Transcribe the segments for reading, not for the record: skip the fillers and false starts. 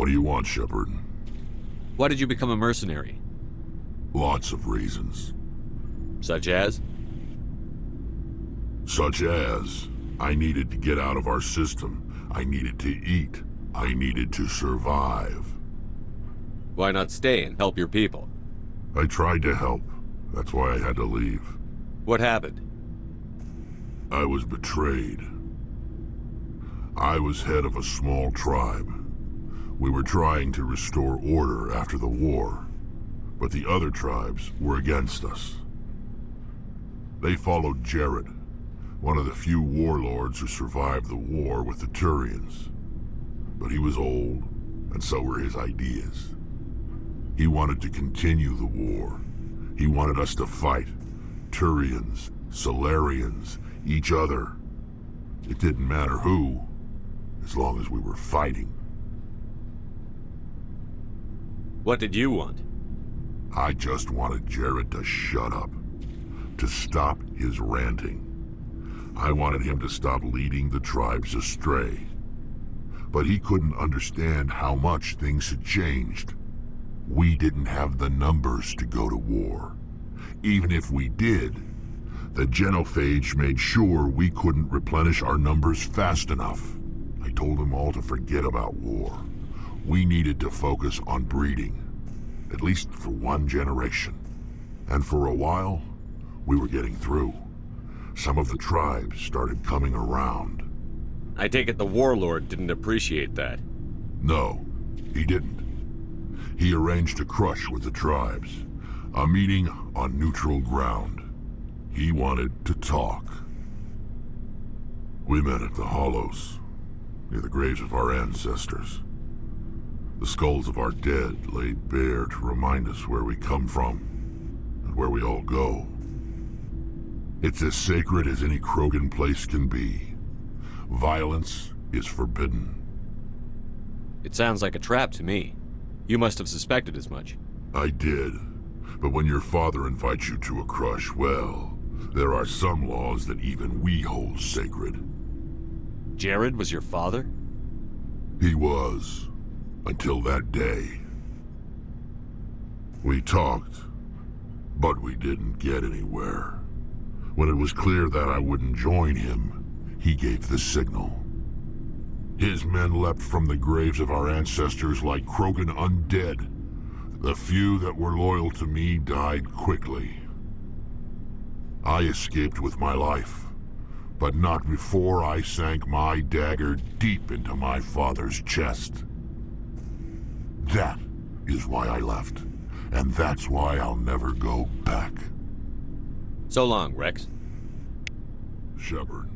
What do you want, Shepard? Why did you become a mercenary? Lots of reasons. Such as? Such as, I needed to get out of our system. I needed to eat. I needed to survive. Why not stay and help your people? I tried to help. That's why I had to leave. What happened? I was betrayed. I was head of a small tribe. We were trying to restore order after the war, but the other tribes were against us. They followed Jared, one of the few warlords who survived the war with the Turians. But he was old, and so were his ideas. He wanted to continue the war. He wanted us to fight. Turians, Solarians, each other. It didn't matter who, as long as we were fighting. What did you want? I just wanted Jared to shut up, to stop his ranting. I wanted him to stop leading the tribes astray. But he couldn't understand how much things had changed. We didn't have the numbers to go to war. Even if we did, the genophage made sure we couldn't replenish our numbers fast enough. I told them all to forget about war. We needed to focus on breeding, at least for one generation. And for a while, we were getting through. Some of the tribes started coming around. I take it the warlord didn't appreciate that. No, he didn't. He arranged a crush with the tribes, a meeting on neutral ground. He wanted to talk. We met at the Hollows, near the graves of our ancestors. The skulls of our dead laid bare to remind us where we come from, and where we all go. It's as sacred as any Krogan place can be. Violence is forbidden. It sounds like a trap to me. You must have suspected as much. I did. But when your father invites you to a crush, well, there are some laws that even we hold sacred. Jared was your father? He was. Until that day. We talked, but we didn't get anywhere. When it was clear that I wouldn't join him, he gave the signal. His men leapt from the graves of our ancestors like Krogan undead. The few that were loyal to me died quickly. I escaped with my life, but not before I sank my dagger deep into my father's chest. That is why I left, and that's why I'll never go back. So long, Rex. Shepard.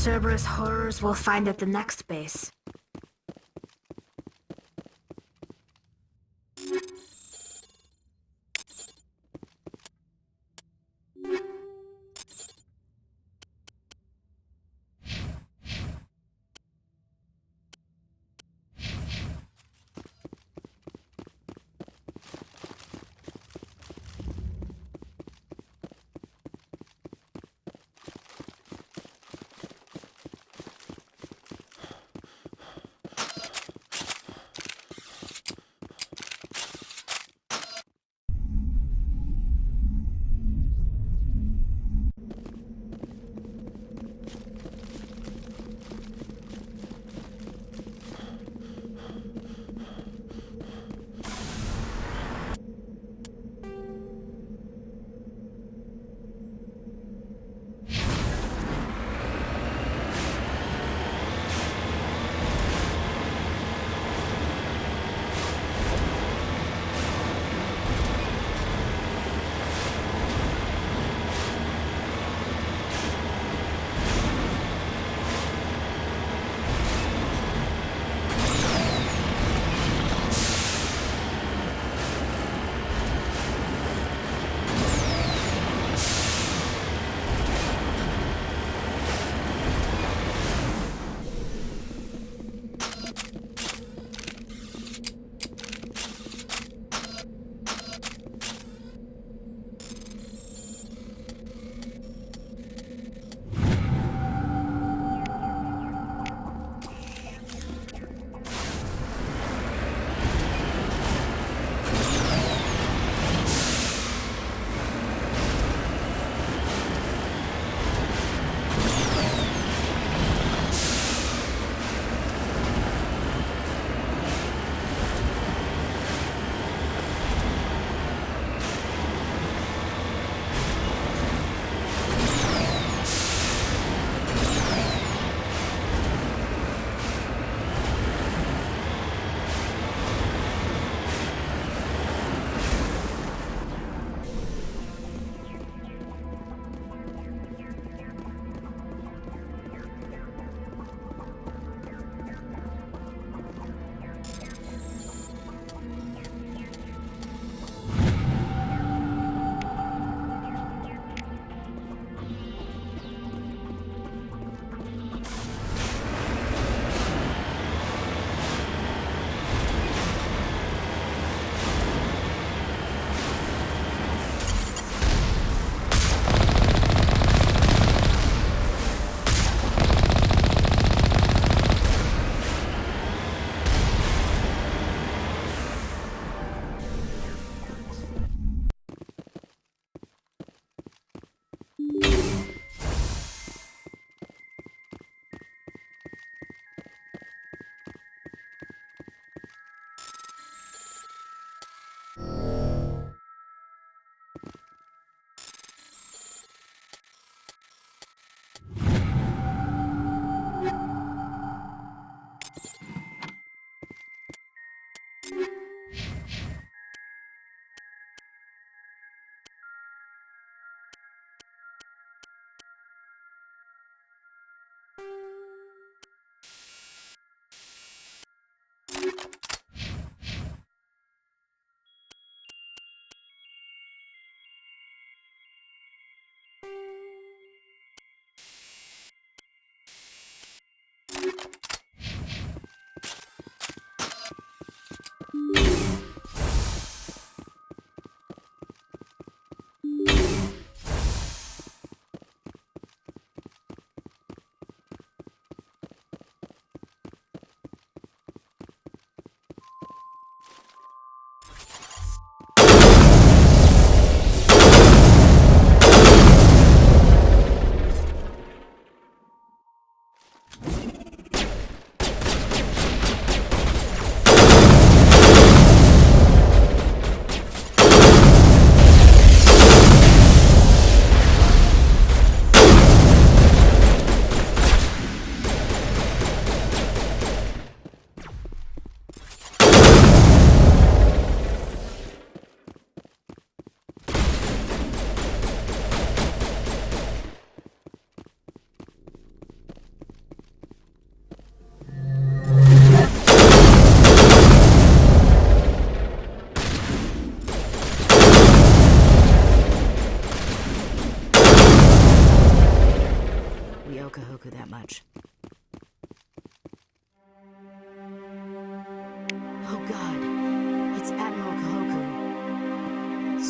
Cerberus horrors we'll find at the next base.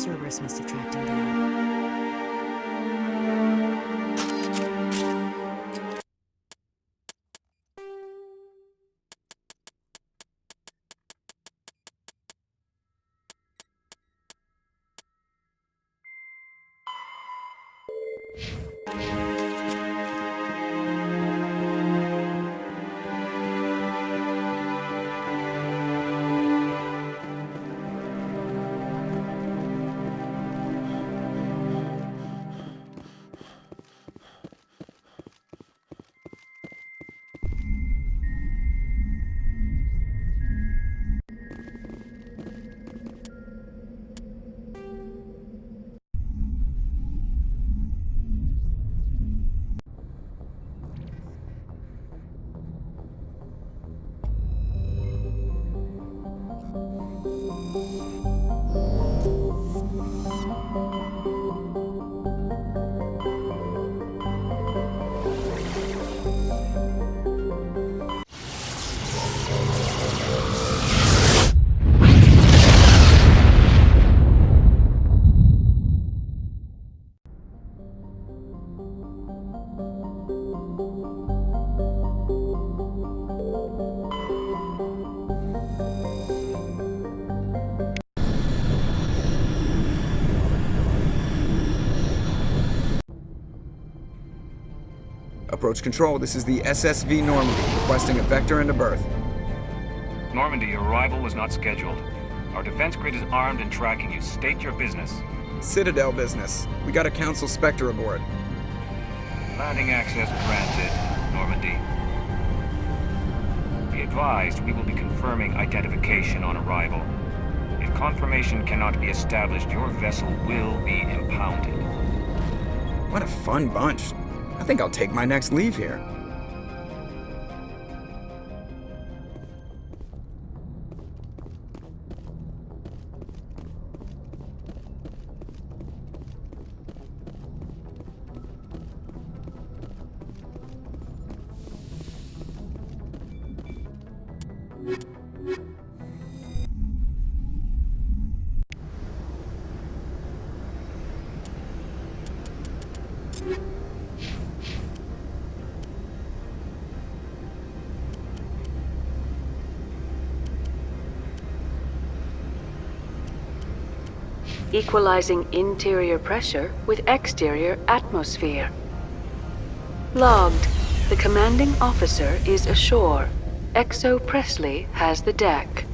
Cerberus must have tracked him down. Approach control, this is the SSV Normandy, requesting a vector and a berth. Normandy, your arrival was not scheduled. Our defense grid is armed and tracking you. State your business. Citadel business. We got a Council Spectre aboard. Landing access granted, Normandy. Be advised, we will be confirming identification on arrival. If confirmation cannot be established, your vessel will be impounded. What a fun bunch. I think I'll take my next leave here. Equalizing interior pressure with exterior atmosphere. Logged. The commanding officer is ashore. XO Presley has the deck.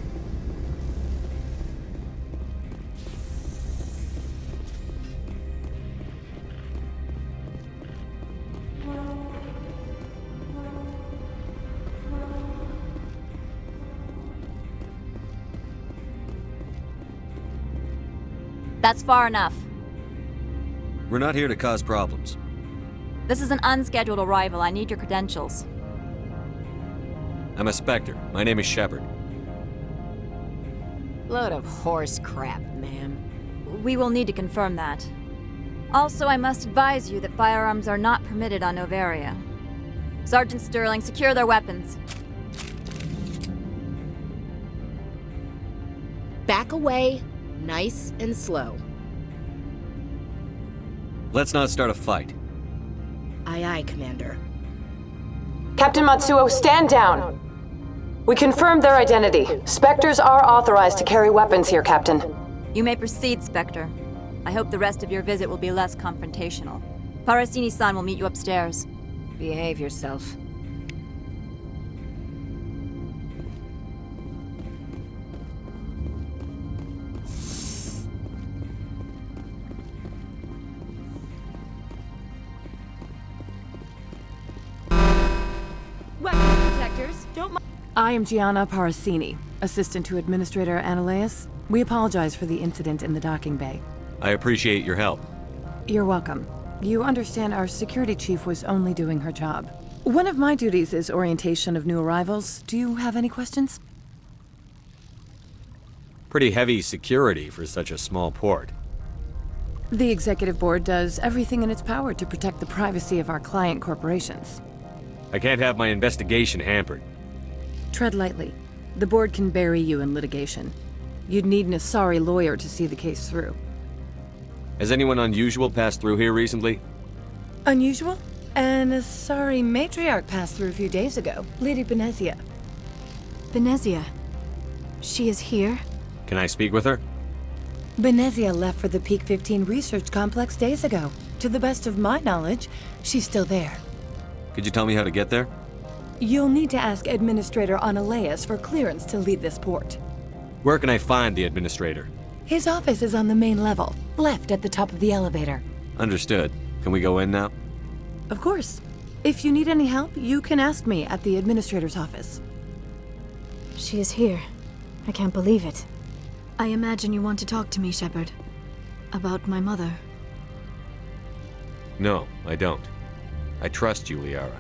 That's far enough. We're not here to cause problems. This is an unscheduled arrival. I need your credentials. I'm a Spectre. My name is Shepard. Load of horse crap, ma'am. We will need to confirm that. Also, I must advise you that firearms are not permitted on Noveria. Sergeant Sterling, secure their weapons. Back away, nice and slow. Let's not start a fight. Aye, aye, Commander. Captain Matsuo, stand down! We confirmed their identity. Spectres are authorized to carry weapons here, Captain. You may proceed, Spectre. I hope the rest of your visit will be less confrontational. Parasini-san will meet you upstairs. Behave yourself. Weapons detectors, don't mind. I am Gianna Parasini, assistant to Administrator Ananias. We apologize for the incident in the docking bay. I appreciate your help. You're welcome. You understand our security chief was only doing her job. One of my duties is orientation of new arrivals. Do you have any questions? Pretty heavy security for such a small port. The executive board does everything in its power to protect the privacy of our client corporations. I can't have my investigation hampered. Tread lightly. The board can bury you in litigation. You'd need an Asari lawyer to see the case through. Has anyone unusual passed through here recently? Unusual? And a sorry matriarch passed through a few days ago. Lady Benezia. Benezia. She is here? Can I speak with her? Benezia left for the Peak 15 research complex days ago. To the best of my knowledge, she's still there. Could you tell me how to get there? You'll need to ask Administrator Analeas for clearance to leave this port. Where can I find the administrator? His office is on the main level, left at the top of the elevator. Understood. Can we go in now? Of course. If you need any help, you can ask me at the Administrator's office. She is here. I can't believe it. I imagine you want to talk to me, Shepard. About my mother. No, I don't. I trust you, Liara.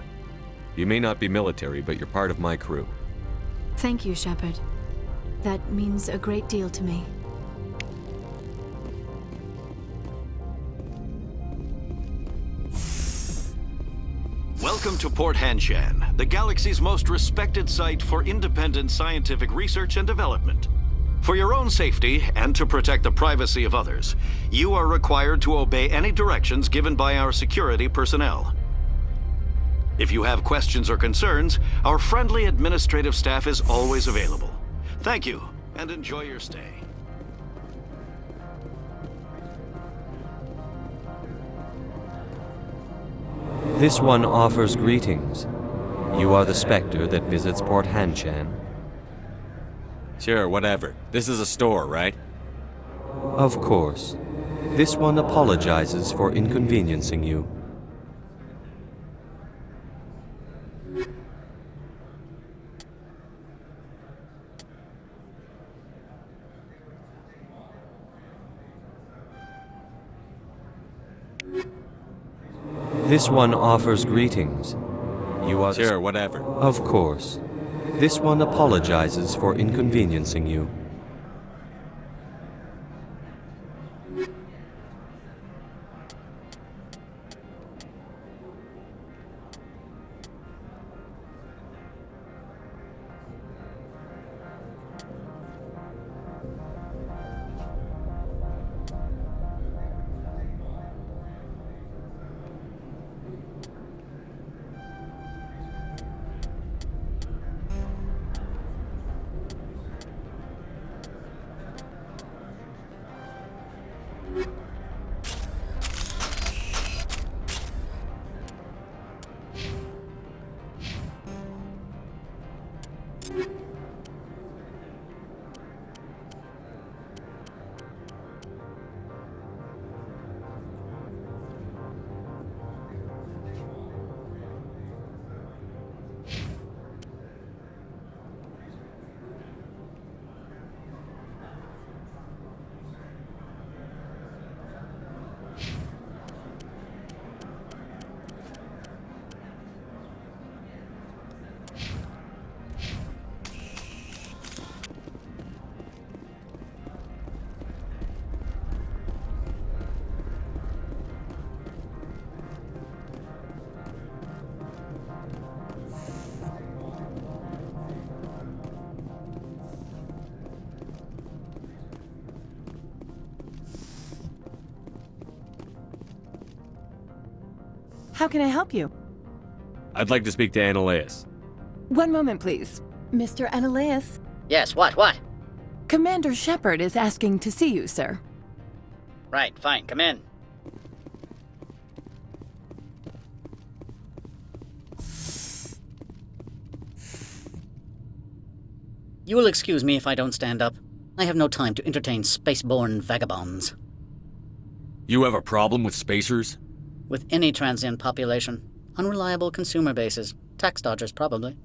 You may not be military, but you're part of my crew. Thank you, Shepard. That means a great deal to me. Welcome to Port Hanshan, the galaxy's most respected site for independent scientific research and development. For your own safety and to protect the privacy of others, you are required to obey any directions given by our security personnel. If you have questions or concerns, our friendly administrative staff is always available. Thank you, and enjoy your stay. This one offers greetings. You are the Spectre that visits Port Hanshan. Sure, whatever. This is a store, right? Of course. This one apologizes for inconveniencing you. This one offers greetings. You are sure, whatever. Of course. This one apologizes for inconveniencing you. How can I help you? I'd like to speak to Analeas. One moment, please. Mr. Analeas? Yes, what? Commander Shepard is asking to see you, sir. Right, fine, come in. You will excuse me if I don't stand up. I have no time to entertain spaceborne vagabonds. You have a problem with spacers? With any transient population. Unreliable consumer bases. Tax dodgers, probably.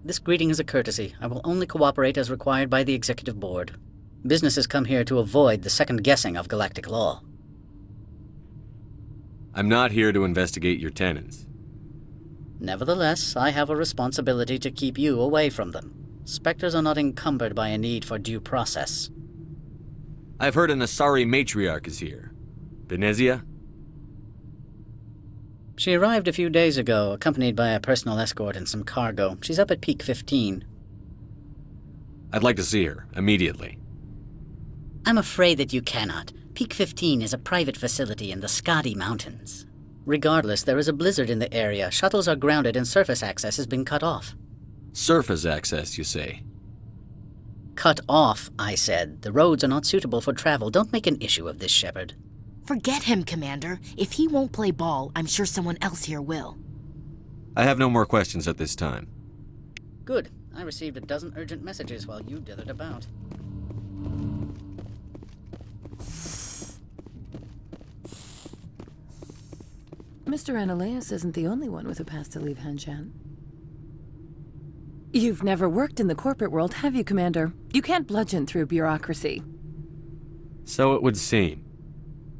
This greeting is a courtesy. I will only cooperate as required by the Executive Board. Businesses come here to avoid the second guessing of galactic law. I'm not here to investigate your tenants. Nevertheless, I have a responsibility to keep you away from them. Spectres are not encumbered by a need for due process. I've heard an Asari matriarch is here. Benezia? She arrived a few days ago, accompanied by a personal escort and some cargo. She's up at Peak 15. I'd like to see her, immediately. I'm afraid that you cannot. Peak 15 is a private facility in the Scotty Mountains. Regardless, there is a blizzard in the area, shuttles are grounded, and surface access has been cut off. Surface access, you say? Cut off, I said. The roads are not suitable for travel. Don't make an issue of this, Shepard. Forget him, Commander. If he won't play ball, I'm sure someone else here will. I have no more questions at this time. Good. I received a dozen urgent messages while you dithered about. Mr. Ananias isn't the only one with a pass to leave Hanshan. You've never worked in the corporate world, have you, Commander? You can't bludgeon through bureaucracy. So it would seem.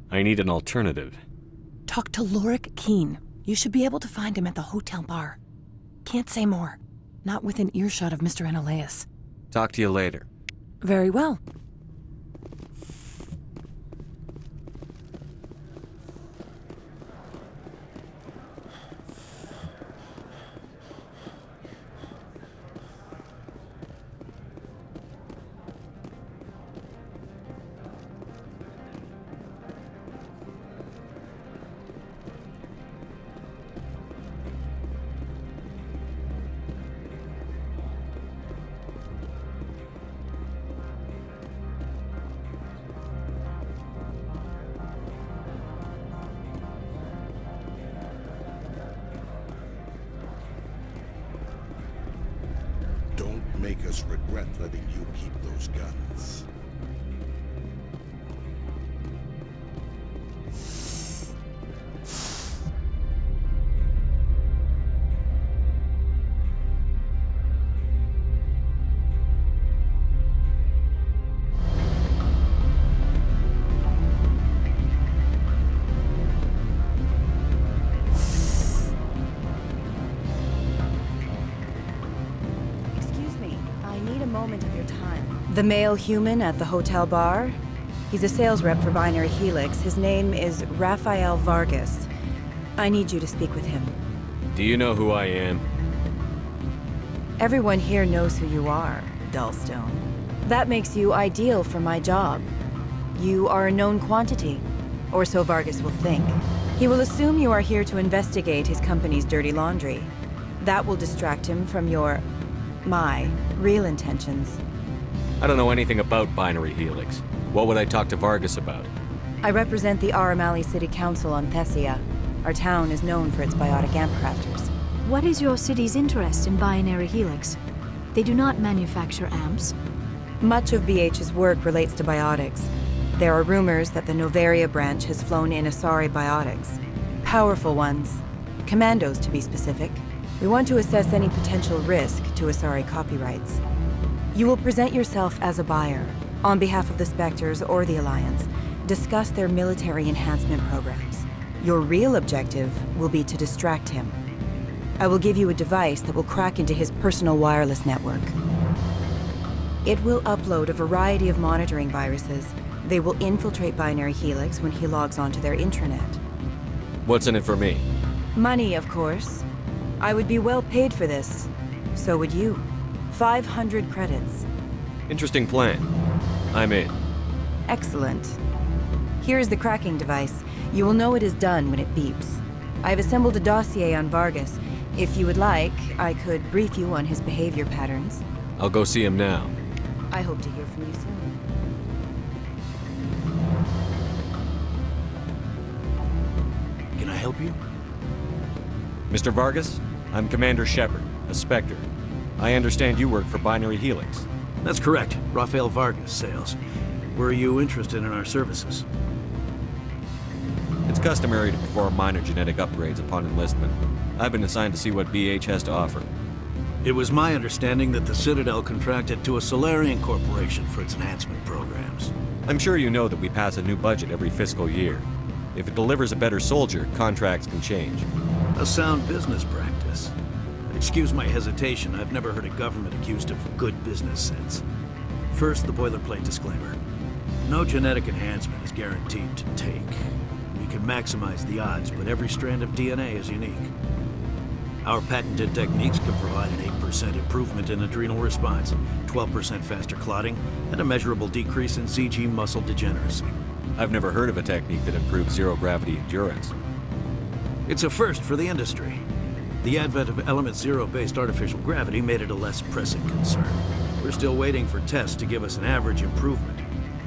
I need an alternative. Talk to Lorik Keene. You should be able to find him at the hotel bar. Can't say more. Not within earshot of Mr. Ananias. Talk to you later. Very well. Don't make us regret letting you keep those guns. The male human at the hotel bar? He's a sales rep for Binary Helix. His name is Rafael Vargas. I need you to speak with him. Do you know who I am? Everyone here knows who you are, Dullstone. That makes you ideal for my job. You are a known quantity, or so Vargas will think. He will assume you are here to investigate his company's dirty laundry. That will distract him from my real intentions. I don't know anything about Binary Helix. What would I talk to Vargas about? I represent the Aramali City Council on Thessia. Our town is known for its biotic amp crafters. What is your city's interest in Binary Helix? They do not manufacture amps. Much of BH's work relates to biotics. There are rumors that the Noveria branch has flown in Asari biotics. Powerful ones. Commandos, to be specific. We want to assess any potential risk to Asari copyrights. You will present yourself as a buyer, on behalf of the Spectres or the Alliance. Discuss their military enhancement programs. Your real objective will be to distract him. I will give you a device that will crack into his personal wireless network. It will upload a variety of monitoring viruses. They will infiltrate Binary Helix when he logs onto their intranet. What's in it for me? Money, of course. I would be well paid for this. So would you. 500 credits. Interesting plan. I'm in. Excellent. Here is the cracking device. You will know it is done when it beeps. I've assembled a dossier on Vargas. If you would like, I could brief you on his behavior patterns. I'll go see him now. I hope to hear from you soon. Can I help you? Mr. Vargas, I'm Commander Shepard, a Spectre. I understand you work for Binary Helix. That's correct. Rafael Vargas, sales. Were you interested in our services? It's customary to perform minor genetic upgrades upon enlistment. I've been assigned to see what BH has to offer. It was my understanding that the Citadel contracted to a Solarian corporation for its enhancement programs. I'm sure you know that we pass a new budget every fiscal year. If it delivers a better soldier, contracts can change. A sound business practice. Excuse my hesitation, I've never heard a government accused of good business sense. First, the boilerplate disclaimer. No genetic enhancement is guaranteed to take. We can maximize the odds, but every strand of DNA is unique. Our patented techniques can provide an 8% improvement in adrenal response, 12% faster clotting, and a measurable decrease in ZG muscle degeneracy. I've never heard of a technique that improves zero-gravity endurance. It's a first for the industry. The advent of element zero-based artificial gravity made it a less pressing concern. We're still waiting for tests to give us an average improvement.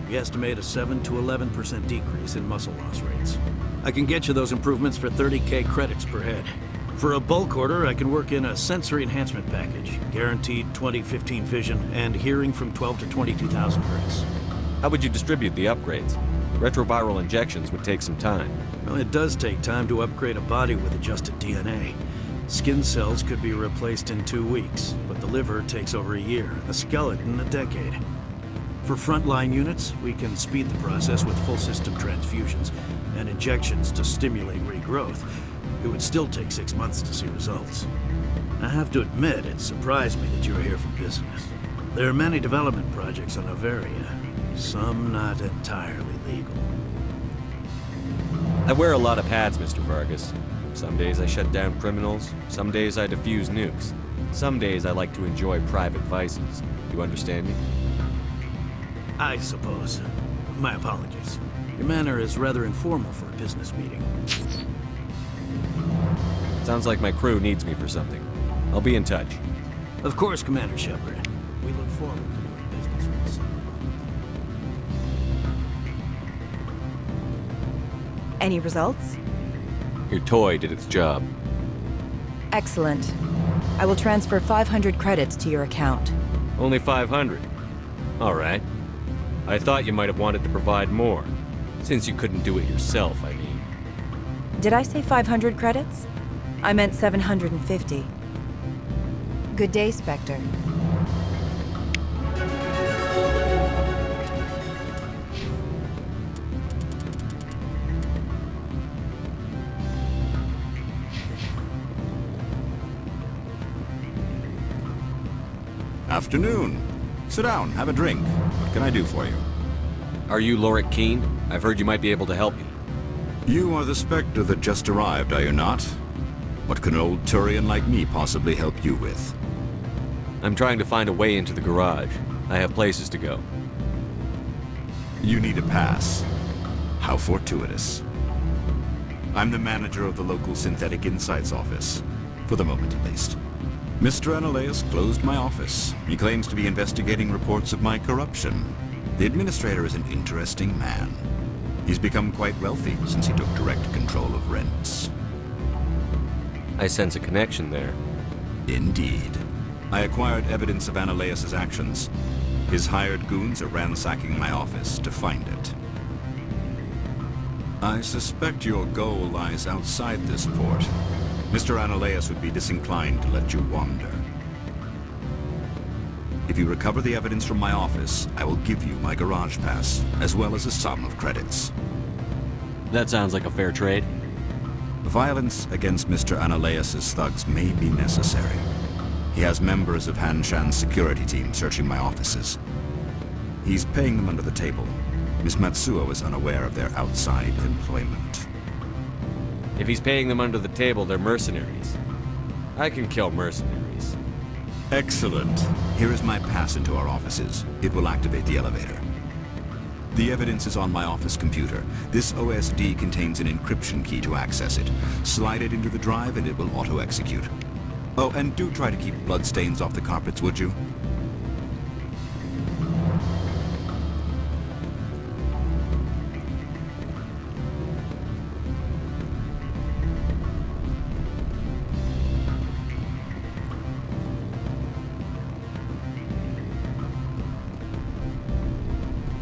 We estimate a 7 to 11% decrease in muscle loss rates. I can get you those improvements for 30K credits per head. For a bulk order, I can work in a sensory enhancement package, guaranteed 20/15 vision, and hearing from 12 to 22,000 hertz. How would you distribute the upgrades? Retroviral injections would take some time. Well, it does take time to upgrade a body with adjusted DNA. Skin cells could be replaced in 2 weeks, but the liver takes over a year, a skeleton a decade. For frontline units, we can speed the process with full system transfusions and injections to stimulate regrowth. It would still take 6 months to see results. I have to admit, it surprised me that you're here for business. There are many development projects on Noveria, some not entirely legal. I wear a lot of hats, Mr. Vargas. Some days I shut down criminals, some days I defuse nukes. Some days I like to enjoy private vices. You understand me? I suppose. My apologies. Your manner is rather informal for a business meeting. Sounds like my crew needs me for something. I'll be in touch. Of course, Commander Shepard. We look forward to doing business with you. Any results? Your toy did its job. Excellent. I will transfer 500 credits to your account. Only 500. All right. I thought you might have wanted to provide more. Since you couldn't do it yourself, I mean. Did I say 500 credits? I meant 750. Good day, Spectre. Afternoon. Sit down, have a drink. What can I do for you? Are you Lorik Keene? I've heard you might be able to help me. You are the Spectre that just arrived, are you not? What can an old Turian like me possibly help you with? I'm trying to find a way into the garage. I have places to go. You need a pass. How fortuitous. I'm the manager of the local Synthetic Insights office. For the moment, at least. Mr. Analaeus closed my office. He claims to be investigating reports of my corruption. The administrator is an interesting man. He's become quite wealthy since he took direct control of rents. I sense a connection there. Indeed. I acquired evidence of Analaeus' actions. His hired goons are ransacking my office to find it. I suspect your goal lies outside this port. Mr. Analaeus would be disinclined to let you wander. If you recover the evidence from my office, I will give you my garage pass, as well as a sum of credits. That sounds like a fair trade. Violence against Mr. Analaeus' thugs may be necessary. He has members of Hanshan's security team searching my offices. He's paying them under the table. Miss Matsuo is unaware of their outside employment. If he's paying them under the table, they're mercenaries. I can kill mercenaries. Excellent. Here is my pass into our offices. It will activate the elevator. The evidence is on my office computer. This OSD contains an encryption key to access it. Slide it into the drive and it will auto-execute. Oh, and do try to keep bloodstains off the carpets, would you?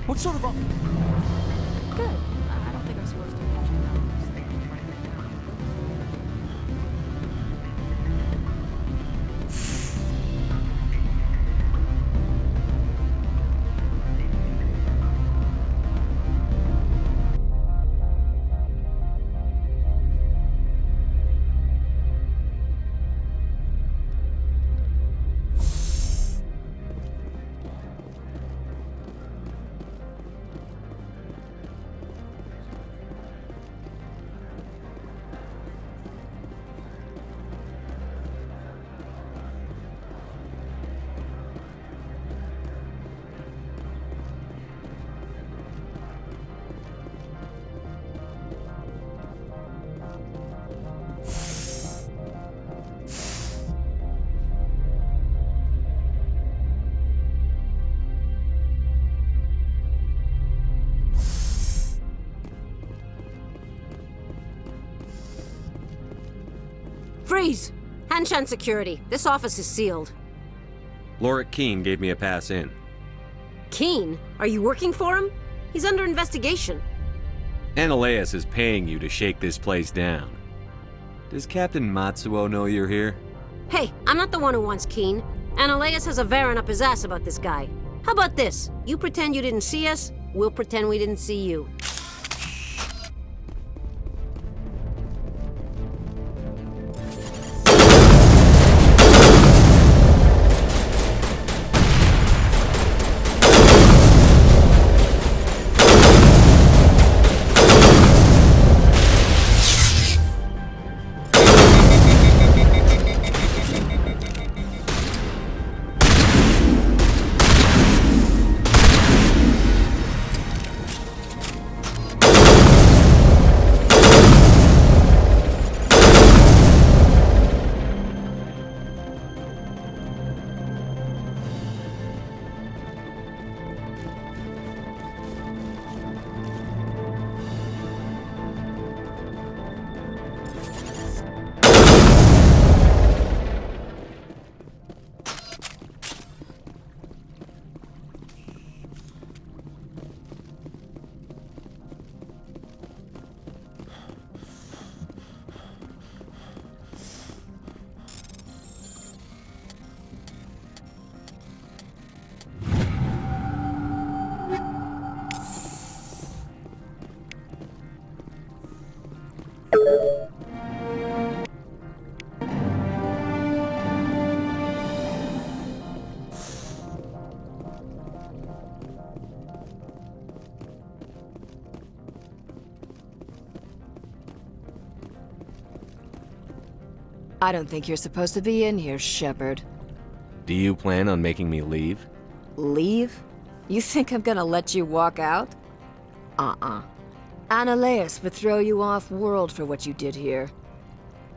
What sort of Good. I don't think I'm supposed to mention that. So they don't write it down. Freeze! Hanshan security. This office is sealed. Lorik Keen gave me a pass in. Keen? Are you working for him? He's under investigation. Ananias is paying you to shake this place down. Does Captain Matsuo know you're here? Hey, I'm not the one who wants Keen. Ananias has a Varen up his ass about this guy. How about this? You pretend you didn't see us, we'll pretend we didn't see you. I don't think you're supposed to be in here, Shepard. Do you plan on making me leave? Leave? You think I'm gonna let you walk out? Ananias would throw you off-world for what you did here.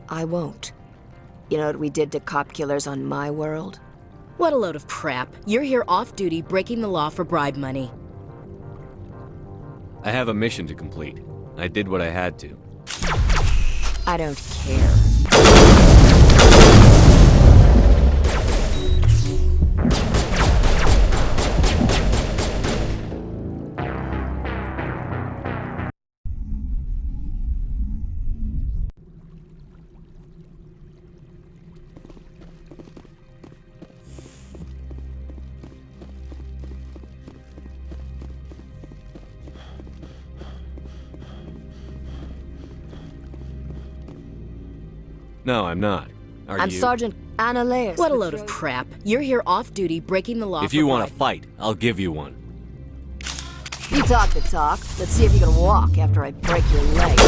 I won't. You know what we did to cop killers on my world? What a load of crap. You're here off-duty, breaking the law for bribe money. I have a mission to complete. I did what I had to. I don't care. No, I'm not. Are I'm you? Sergeant Ananias. What a load of crap. You're here off-duty, breaking the law If for you want bribe. to fight, I'll give you one. You talk the talk. Let's see if you can walk after I break your leg.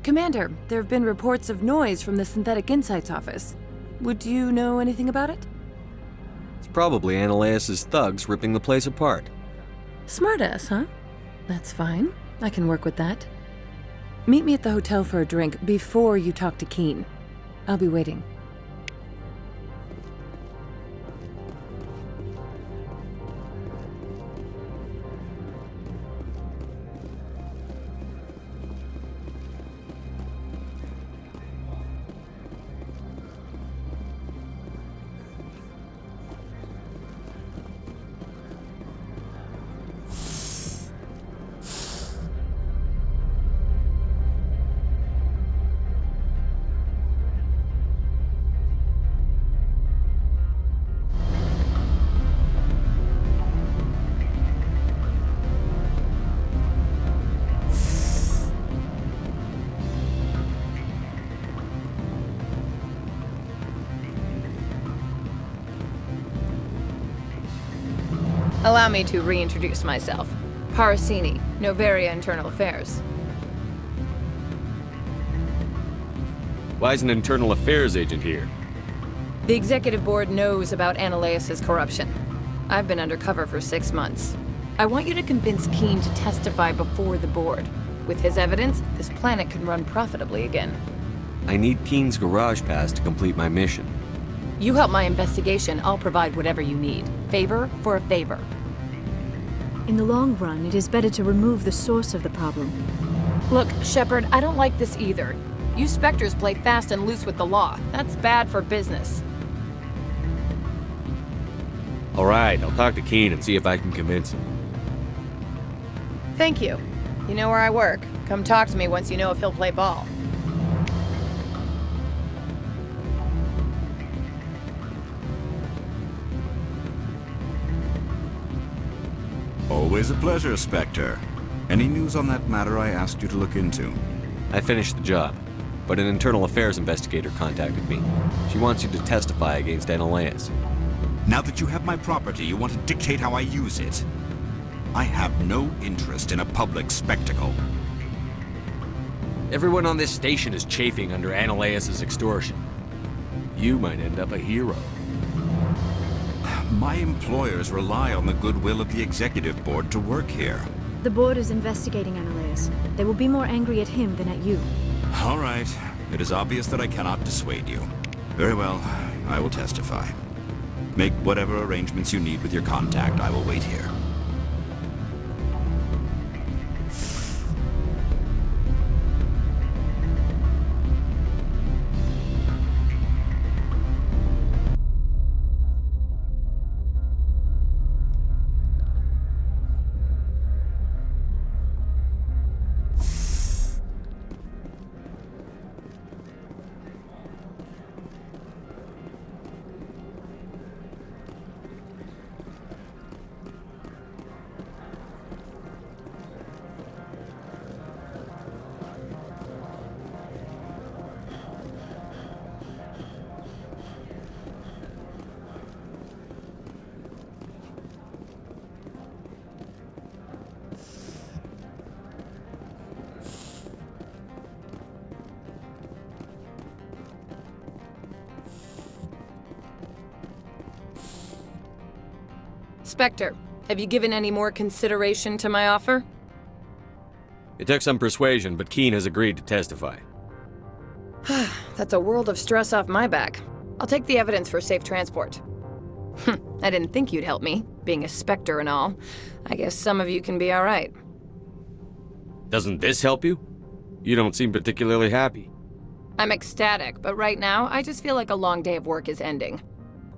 Commander, there have been reports of noise from the Synthetic Insights office. Would you know anything about it? It's probably Ananias' thugs ripping the place apart. Smartass, huh? That's fine. I can work with that. Meet me at the hotel for a drink before you talk to Keen. I'll be waiting. Allow me to reintroduce myself. Parasini, Noveria Internal Affairs. Why is an internal affairs agent here? The executive board knows about Ananias' corruption. I've been undercover for 6 months. I want you to convince Keen to testify before the board. With his evidence, this planet can run profitably again. I need Keen's garage pass to complete my mission. You help my investigation, I'll provide whatever you need. Favor for a favor. In the long run, it is better to remove the source of the problem. Look, Shepard, I don't like this either. You Spectres play fast and loose with the law. That's bad for business. All right, I'll talk to Keen and see if I can convince him. Thank you. You know where I work. Come talk to me once you know if he'll play ball. Always a pleasure, Spectre. Any news on that matter I asked you to look into? I finished the job, but an internal affairs investigator contacted me. She wants you to testify against Ananias. Now that you have my property, you want to dictate how I use it? I have no interest in a public spectacle. Everyone on this station is chafing under Ananias' extortion. You might end up a hero. My employers rely on the goodwill of the executive board to work here. The board is investigating Ananias. They will be more angry at him than at you. All right. It is obvious that I cannot dissuade you. Very well. I will testify. Make whatever arrangements you need with your contact. I will wait here. Spectre, have you given any more consideration to my offer? It took some persuasion, but Keen has agreed to testify. That's a world of stress off my back. I'll take the evidence for safe transport. I didn't think you'd help me, being a Spectre and all. I guess some of you can be alright. Doesn't this help you? You don't seem particularly happy. I'm ecstatic, but right now, I just feel like a long day of work is ending.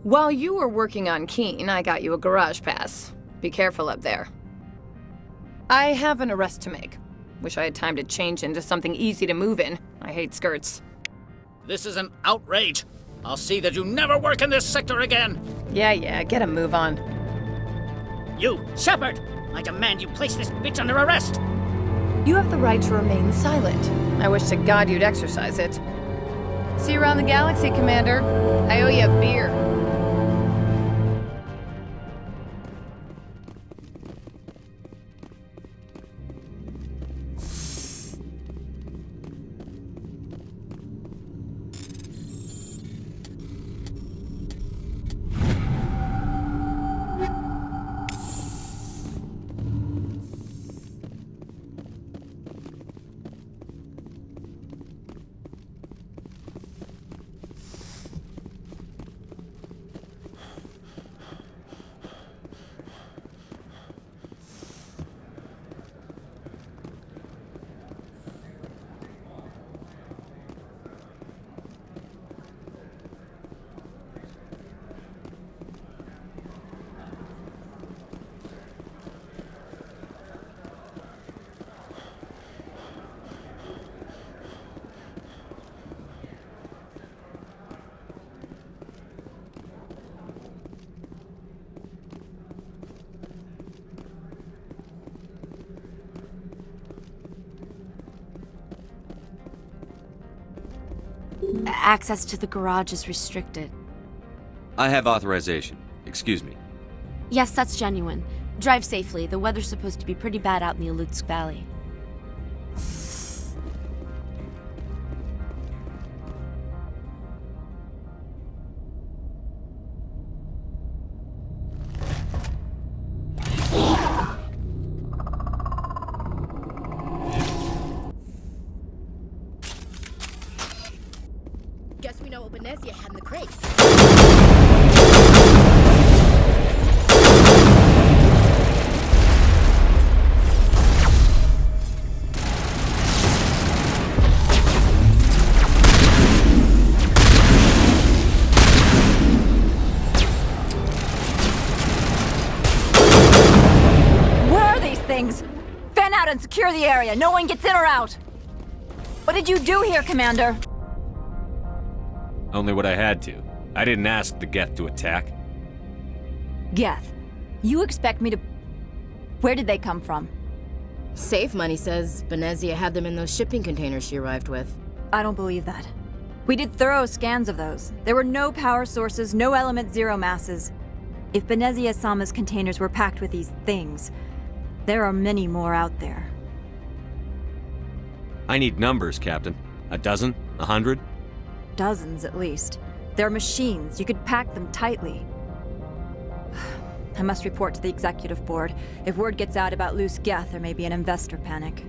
While you were working on Keen, I got you a garage pass. Be careful up there. I have an arrest to make. Wish I had time to change into something easy to move in. I hate skirts. This is an outrage. I'll see that you never work in this sector again. Yeah, get a move on. You, Shepard! I demand you place this bitch under arrest! You have the right to remain silent. I wish to God you'd exercise it. See you around the galaxy, Commander. I owe you a beer. Access to the garage is restricted. I have authorization. Excuse me. Yes, that's genuine. Drive safely. The weather's supposed to be pretty bad out in the Alutsk Valley. Guess we know what Venezia had in the crates. Where are these things? Fan out and secure the area. No one gets in or out. What did you do here, Commander? Only what I had to. I didn't ask the Geth to attack. Geth, you expect me to... Where did they come from? Safe Money says Venezia had them in those shipping containers she arrived with. I don't believe that. We did thorough scans of those. There were no power sources, no element zero masses. If Venezia-sama's containers were packed with these things, there are many more out there. I need numbers, Captain. A dozen? 100? Dozens, at least. They're machines. You could pack them tightly. I must report to the executive board. If word gets out about loose Geth, there may be an investor panic.